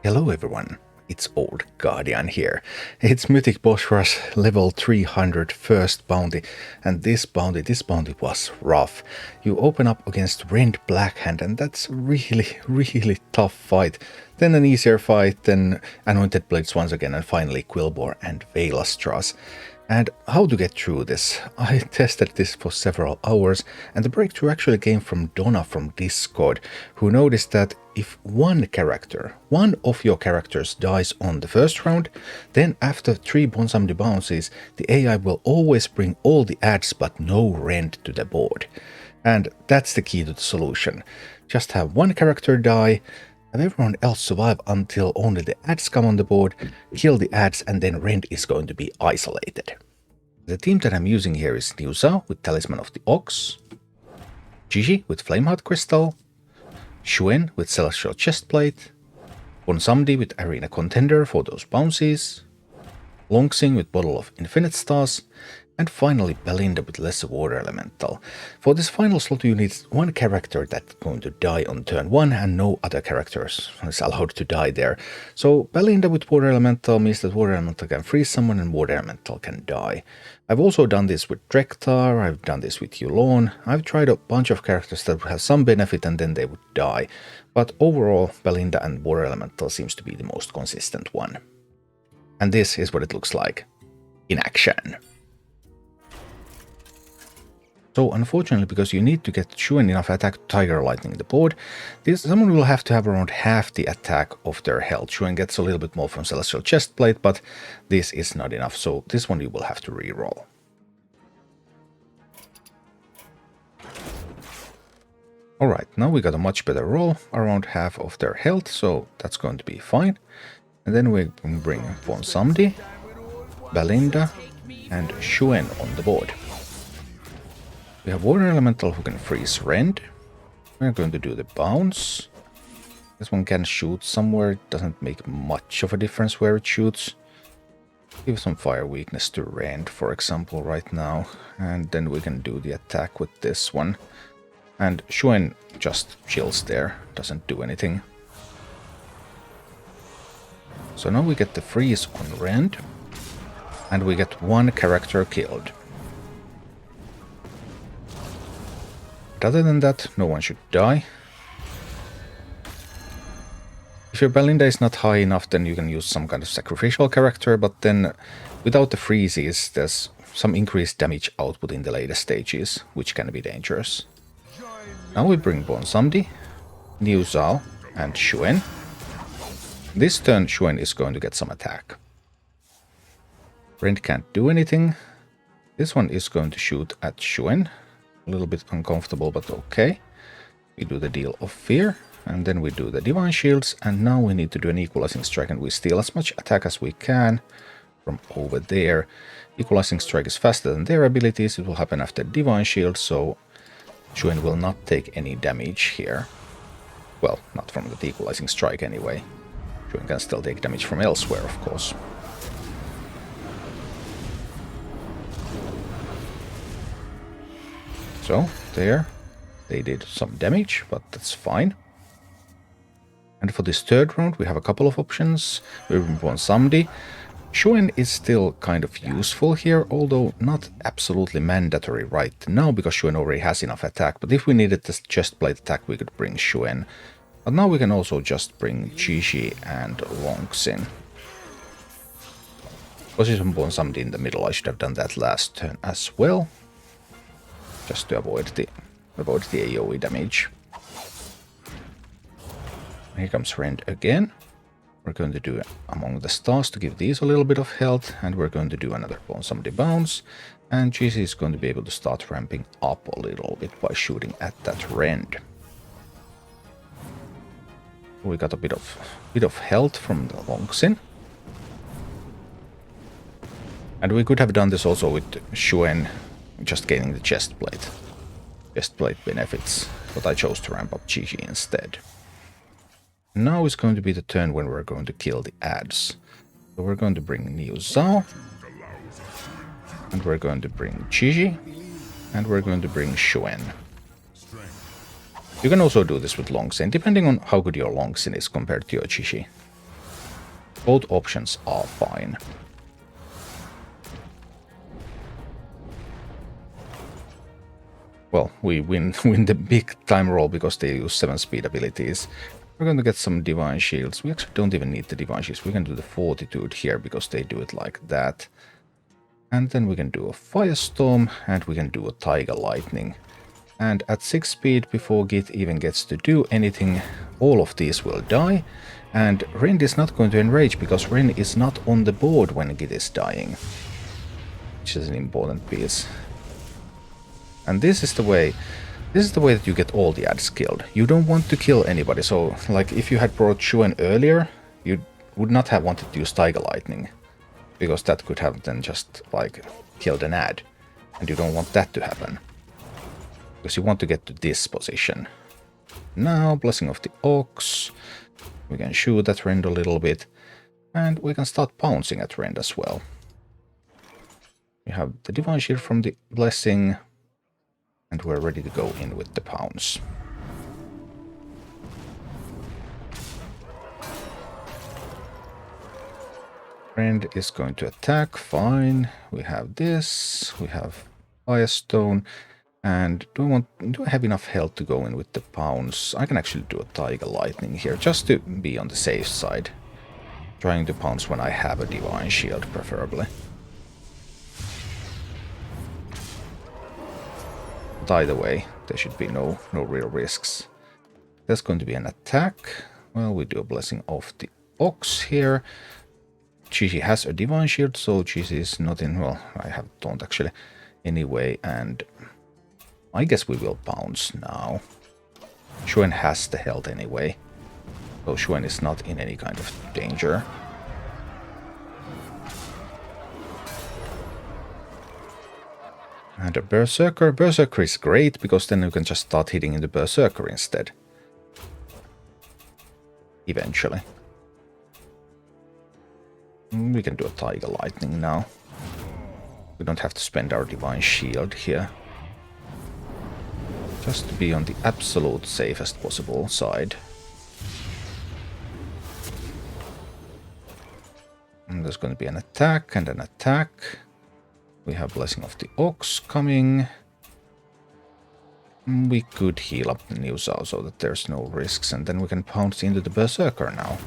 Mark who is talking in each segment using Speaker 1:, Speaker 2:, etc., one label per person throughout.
Speaker 1: Hello everyone, it's Old Guardian here. It's Mythic boss rush level 300 first bounty, and this bounty was rough. You open up against Rend Blackhand, and that's really tough fight. Then an easier fight, then Anointed Blades once again, and finally Quilboar and Vaelastrasz. And how to get through this? I tested this for several hours, and the breakthrough actually came from Donna from Discord, who noticed that if one of your characters dies on the first round, then after 3 Bwonsamdi bounces, the AI will always bring all the adds but no rend to the board. And that's the key to the solution. Just have one character die, have everyone else survive until only the adds come on the board, kill the adds, and then rend is going to be isolated. The team that I'm using here is Niuzao with Talisman of the Ox, Gigi with Flameheart Crystal, Xuen with Celestial Chestplate, Bwonsamdi with Arena Contender for those bounces, Longsing with Bottle of Infinite Stars, and finally Balinda with Lesser Water Elemental. For this final slot you need one character that's going to die on turn 1 and no other characters is allowed to die there. So Balinda with Water Elemental means that Water Elemental can freeze someone and Water Elemental can die. I've also done this with Drekthar, I've done this with Yulon, I've tried a bunch of characters that would have some benefit and then they would die. But overall Balinda and Water Elemental seems to be the most consistent one. And this is what it looks like in action. So unfortunately, because you need to get Xuen enough attack to Tiger Lightning the board, someone will have to have around half the attack of their health. Xuen gets a little bit more from Celestial Chestplate, but this is not enough, so this one you will have to reroll. Alright, now we got a much better roll, around half of their health, so that's going to be fine. And then we can bring Bwonsamdi, Balinda, and Xuen on the board. We have Water Elemental who can freeze Rend. We're going to do the bounce. This one can shoot somewhere. It doesn't make much of a difference where it shoots. Give some fire weakness to Rend, for example, right now. And then we can do the attack with this one. And Xuen just chills there. Doesn't do anything. So now we get the freeze on Rend. And we get one character killed. But other than that, no one should die. If your Balinda is not high enough, then you can use some kind of sacrificial character, but then without the freezes, there's some increased damage output in the later stages, which can be dangerous. Now we bring Bwonsamdi, Niuzao, and Xuen. This turn, Xuen is going to get some attack. Rend can't do anything. This one is going to shoot at Xuen. A little bit uncomfortable, but okay. We do the Deal of Fear, and then we do the Divine Shields, and now we need to do an Equalizing Strike, and we steal as much attack as we can from over there. Equalizing Strike is faster than their abilities. It will happen after Divine Shield, so Xuen will not take any damage here. Well, not from the Equalizing Strike anyway. Xuen can still take damage from elsewhere, of course. So, there, they did some damage, but that's fine. And for this third round, we have a couple of options. We're in Bwonsamdi. Xuen is still kind of useful here, although not absolutely mandatory right now, because Xuen already has enough attack. But if we needed this Chestplate attack, we could bring Xuen. But now we can also just bring Gigi and Longsing. Position Bwonsamdi in the middle, I should have done that last turn as well. Just to avoid the AoE damage. Here comes Rend again. We're going to do Among the Stars to give these a little bit of health, and we're going to do another Bwonsamdi bounce. And GC is going to be able to start ramping up a little bit by shooting at that Rend. We got a bit of health from the Longsing. And we could have done this also with Xuen. Just gaining the Chestplate. Chestplate benefits, but I chose to ramp up Gigi instead. Now is going to be the turn when we're going to kill the adds. So we're going to bring Niuzao, and we're going to bring Gigi, and we're going to bring Xuen. You can also do this with Longsing, depending on how good your Longsing is compared to your Gigi. Both options are fine. Well, we win the big time roll because they use 7 speed abilities. We're going to get some Divine Shields. We actually don't even need the Divine Shields. We can do the Fortitude here because they do it like that. And then we can do a Firestorm and we can do a Tiger Lightning. And at 6 speed, before Git even gets to do anything, all of these will die. And Rend is not going to enrage because Rend is not on the board when Git is dying. Which is an important piece. And this is the way that you get all the ads killed. You don't want to kill anybody. So, like, if you had brought Xuen earlier, you would not have wanted to use Tiger Lightning. Because that could have then just, like, killed an ad. And you don't want that to happen. Because you want to get to this position. Now, Blessing of the Ox. We can shoot at Rend a little bit. And we can start pouncing at Rend as well. We have the Divine Shield from the Blessing. And we're ready to go in with the pounce. Rend is going to attack, fine. We have this, we have Firestone. And do I have enough health to go in with the pounce? I can actually do a Tiger Lightning here, just to be on the safe side. Trying to pounce when I have a Divine Shield, preferably. But either way, there should be no real risks. There's going to be an attack. Well, we do a Blessing of the Ox here. She has a Divine Shield, so she is not in... Well, I don't actually. Anyway, and I guess we will pounce now. Xuen has the health anyway. So Xuen is not in any kind of danger. And a Berserker. Berserker is great, because then you can just start hitting in the Berserker instead. Eventually. We can do a Tiger Lightning now. We don't have to spend our Divine Shield here. Just to be on the absolute safest possible side. And there's going to be an attack and an attack. We have Blessing of the Ox coming. We could heal up the Niuzao so that there's no risks, and then we can pounce into the Berserker now.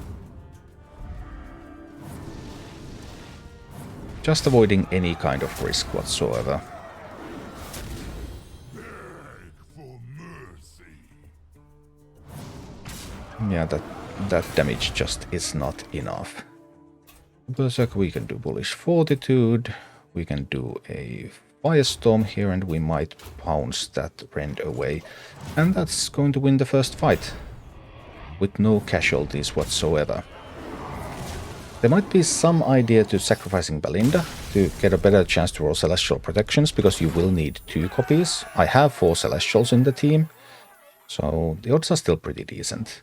Speaker 1: Just avoiding any kind of risk whatsoever. Yeah, that damage just is not enough. Berserker, we can do Bullish Fortitude. We can do a Firestorm here, and we might pounce that Rend away. And that's going to win the first fight. With no casualties whatsoever. There might be some idea to sacrificing Balinda to get a better chance to roll Celestial Protections, because you will need 2 copies. I have 4 Celestials in the team, so the odds are still pretty decent.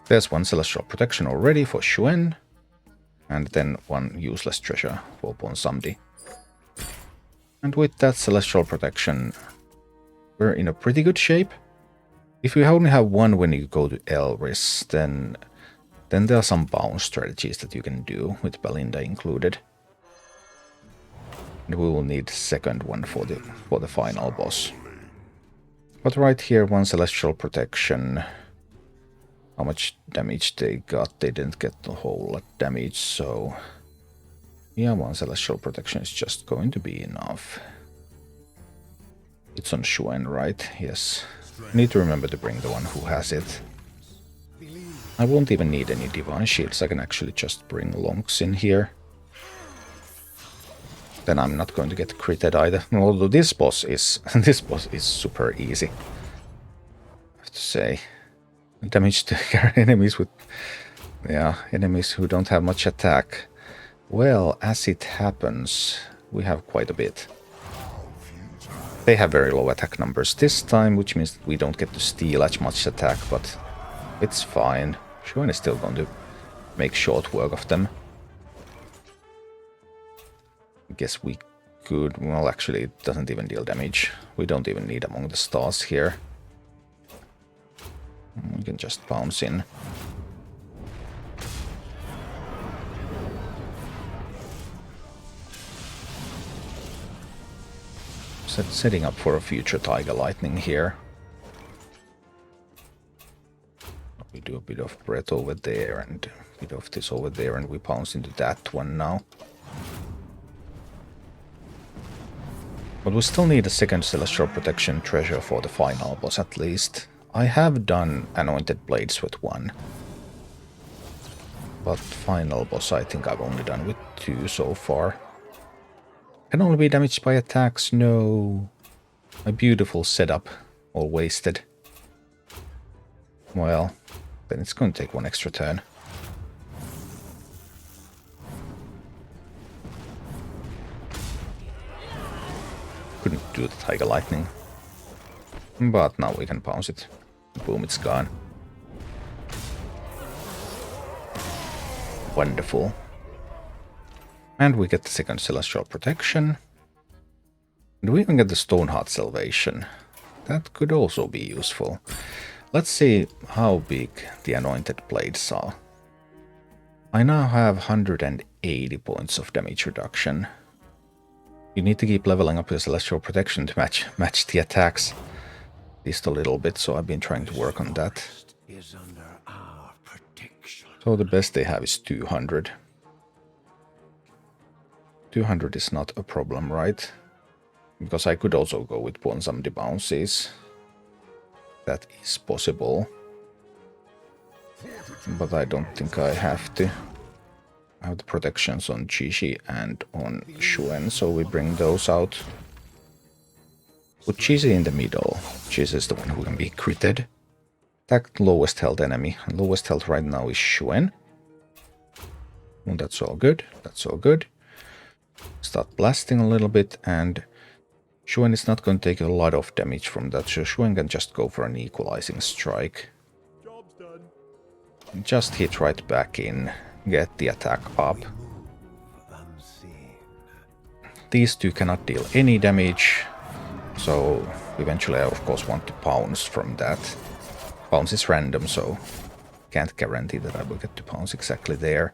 Speaker 1: There's 1 Celestial Protection already for Xuen. And then 1 useless treasure for Bwonsamdi. And with that Celestial Protection, we're in a pretty good shape. If you only have 1 when you go to Elris, then there are some bounce strategies that you can do, with Balinda included. And we will need 2nd one for the final boss. But right here, 1 Celestial Protection. How much damage they got? They didn't get a whole lot of damage, so... Yeah, 1 Celestial Protection is just going to be enough. It's on Xuen, right? Yes. I need to remember to bring the one who has it. I won't even need any Divine Shields. I can actually just bring Lonks in here. Then I'm not going to get critted either. Although this boss is super easy, I have to say. Damage to enemies with... Yeah, enemies who don't have much attack. Well, as it happens, we have quite a bit. They have very low attack numbers this time, which means that we don't get to steal as much attack, but it's fine. Xuen is still going to make short work of them. I guess we could... Well, actually, it doesn't even deal damage. We don't even need Among the Stars here. We can just bounce in. Setting up for a future Tiger Lightning here. We do a bit of breath over there and a bit of this over there, and we pounce into that one now. But we still need a second Celestial Protection treasure for the final boss at least. I have done Anointed Blades with one. But final boss I think I've only done with 2 so far. Can only be damaged by attacks, no. My beautiful setup, all wasted. Well, then it's going to take 1 extra turn. Couldn't do the Tiger Lightning. But now we can pounce it. Boom, it's gone. Wonderful. And we get the second Celestial Protection. And we even get the Stoneheart Salvation. That could also be useful. Let's see how big the Anointed Blades are. I now have 180 points of damage reduction. You need to keep leveling up your Celestial Protection to match the attacks. At least a little bit, so I've been trying to work on that. So the best they have is 200. 200 is not a problem, right? Because I could also go with Bwonsamdi bounces. That is possible. But I don't think I have to. I have the protections on Chishi and on Xuen, so we bring those out. Put Chishi in the middle. Chishi is the one who can be critted. Attack lowest health enemy. And lowest health right now is Xuen. Well, that's all good. That's all good. Start blasting a little bit, and Xuen is not going to take a lot of damage from that, so Xuen can just go for an equalizing strike.
Speaker 2: Job's done.
Speaker 1: And just hit right back in, get the attack up. These two cannot deal any damage, so eventually I of course want to pounce from that. Pounce is random, so can't guarantee that I will get to pounce exactly there.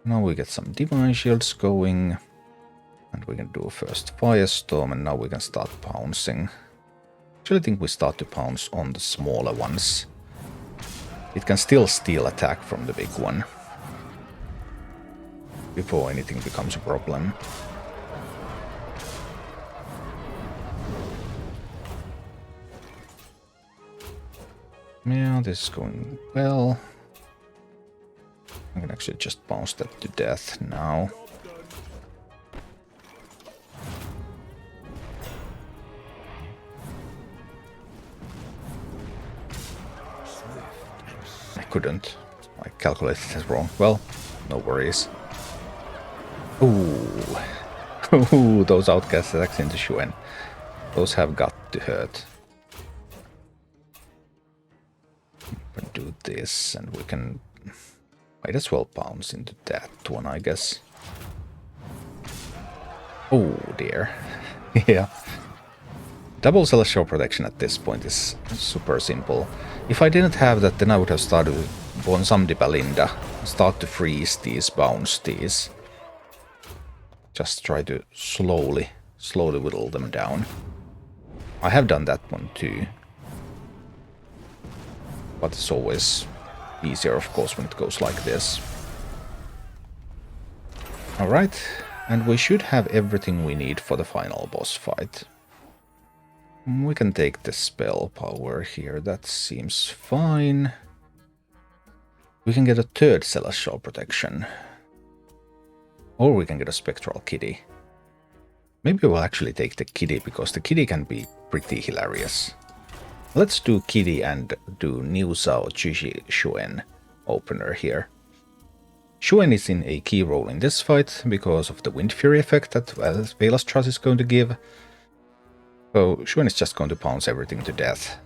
Speaker 1: Now we get some Divine Shields going. And we can do a first Firestorm, and now we can start pouncing. Actually, I think we start to pounce on the smaller ones. It can still steal attack from the big one. Before anything becomes a problem. Yeah, this is going well. I can actually just bounce that to death now. I couldn't. I calculated that wrong. Well, no worries. Ooh. Ooh, those outcast attacks into Xuen. Those have got to hurt. We can do this, and we can... might as well pounce into that one, I guess. Oh dear. Yeah. Double Celestial Protection at this point is super simple. If I didn't have that, then I would have started with Bwonsamdi Balinda. Start to freeze these, bounce these. Just try to slowly whittle them down. I have done that one too. But it's always easier, of course, when it goes like this. Alright, and we should have everything we need for the final boss fight. We can take the spell power here, that seems fine. We can get a third Celestial Protection. Or we can get a Spectral Kitty. Maybe we'll actually take the Kitty, because the Kitty can be pretty hilarious. Let's do Kitty and do Niuzao Chishi Xuen opener here. Xuen is in a key role in this fight because of the Wind Fury effect that Vaelastrasz is going to give. So Xuen is just going to pounce everything to death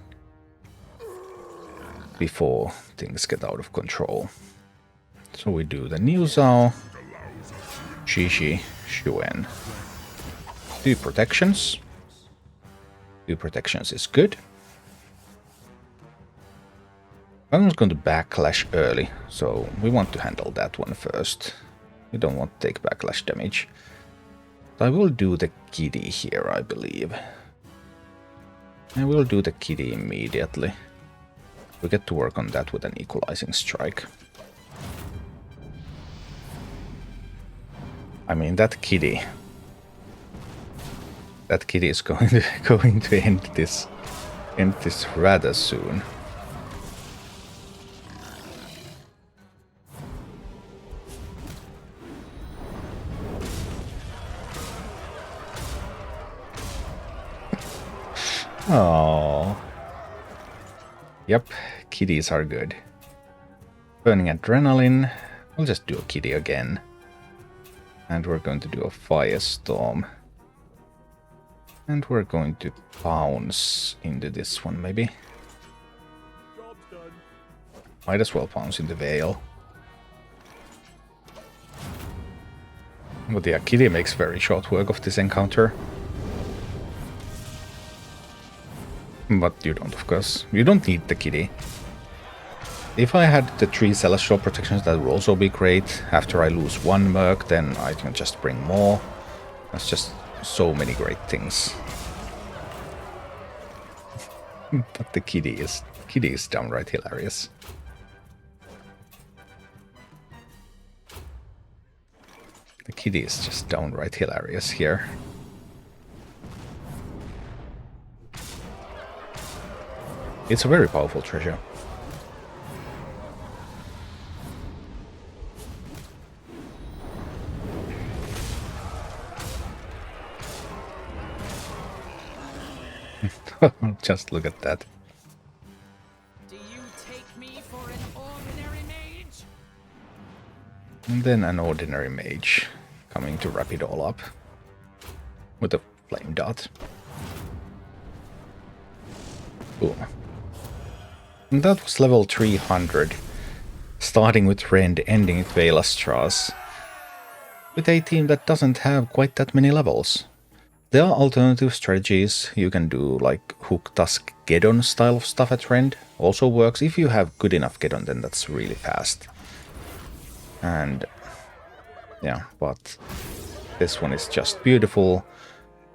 Speaker 1: before things get out of control. So we do the Niuzao, Chishi, Xuen. 2 protections. 2 protections is good. I'm just going to backlash early, so we want to handle that one first. We don't want to take backlash damage. I will do the kitty here, I believe. I will do the kitty immediately. We get to work on that with an equalizing strike. I mean, that kitty is going to end this rather soon. Oh. Yep, kitties are good. Burning adrenaline. We'll just do a kitty again. And we're going to do a firestorm. And we're going to bounce into this one, maybe. Might as well bounce into Veil. But yeah, kitty makes very short work of this encounter. But you don't, of course. You don't need the kitty. If I had the 3 celestial protections, that would also be great. After I lose 1 merc, then I can just bring more. That's just so many great things. But the kitty is downright hilarious. The kitty is just downright hilarious here. It's a very powerful treasure. Just look at that.
Speaker 2: Do you take me for an ordinary mage?
Speaker 1: And then an ordinary mage coming to wrap it all up with a flame dot. Boom. And that was level 300, starting with Rend, ending with Vaelastrasz, with a team that doesn't have quite that many levels. There are alternative strategies you can do, like Hook Tusk Geddon style of stuff at Rend. Also works. If you have good enough Geddon, then that's really fast. And yeah, but this one is just beautiful.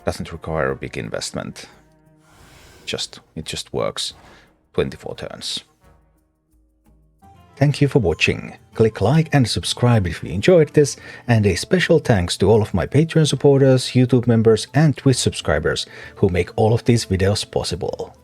Speaker 1: Doesn't require a big investment. It just works. 24 turns. Thank you for watching. Click like and subscribe if you enjoyed this, and a special thanks to all of my Patreon supporters, YouTube members and Twitch subscribers who make all of these videos possible.